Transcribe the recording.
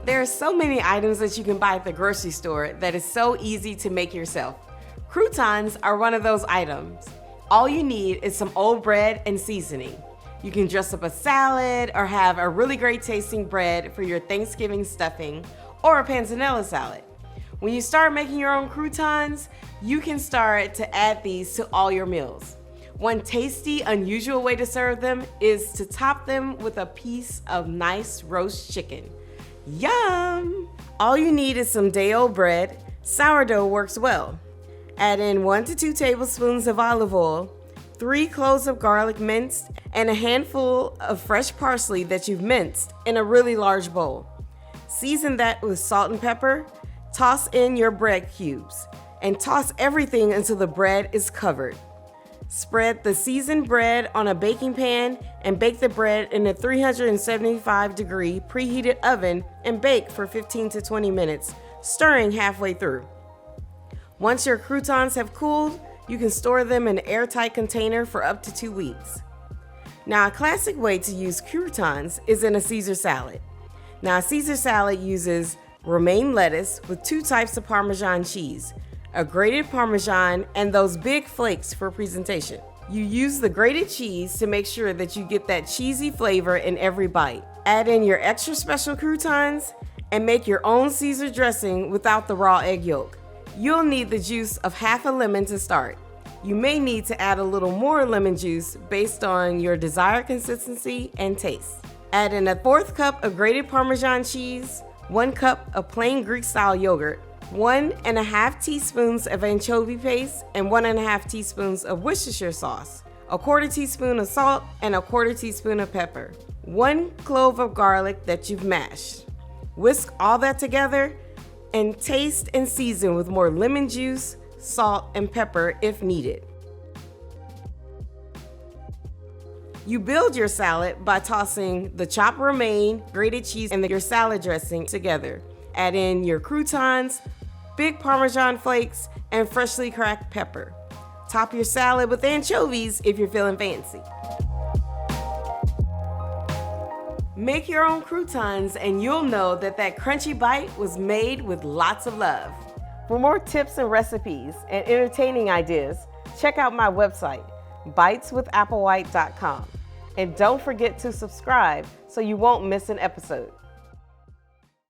There are so many items that you can buy at the grocery store that is so easy to make yourself. Croutons are one of those items. All you need is some old bread and seasoning. You can dress up a salad or have a really great tasting bread for your Thanksgiving stuffing or a panzanella salad. When you start making your own croutons, you can start to add these to all your meals. One tasty, unusual way to serve them is to top them with a piece of nice roast chicken. Yum! All you need is some day-old bread. Sourdough works well. Add in 1 to 2 tablespoons of olive oil, 3 cloves of garlic minced, and a handful of fresh parsley that you've minced in a really large bowl. Season that with salt and pepper. Toss in your bread cubes and toss everything until the bread is covered. Spread the seasoned bread on a baking pan and bake the bread in a 375-degree preheated oven and bake for 15 to 20 minutes, stirring halfway through. Once your croutons have cooled, you can store them in an airtight container for up to 2 weeks. Now, a classic way to use croutons is in a Caesar salad. Now, a Caesar salad uses romaine lettuce with 2 types of Parmesan cheese, a grated Parmesan and those big flakes for presentation. You use the grated cheese to make sure that you get that cheesy flavor in every bite. Add in your extra special croutons and make your own Caesar dressing without the raw egg yolk. You'll need the juice of half a lemon to start. You may need to add a little more lemon juice based on your desired consistency and taste. Add in a 1/4 cup of grated Parmesan cheese, 1 cup of plain Greek-style yogurt, 1½ teaspoons of anchovy paste, and 1½ teaspoons of Worcestershire sauce, a 1/4 teaspoon of salt, and a 1/4 teaspoon of pepper, 1 clove of garlic that you've mashed. Whisk all that together and taste and season with more lemon juice, salt, and pepper if needed. You build your salad by tossing the chopped romaine, grated cheese, and your salad dressing together. Add in your croutons, big Parmesan flakes, and freshly cracked pepper. Top your salad with anchovies if you're feeling fancy. Make your own croutons and you'll know that crunchy bite was made with lots of love. For more tips and recipes and entertaining ideas, check out my website, biteswithapplewhite.com. And don't forget to subscribe so you won't miss an episode.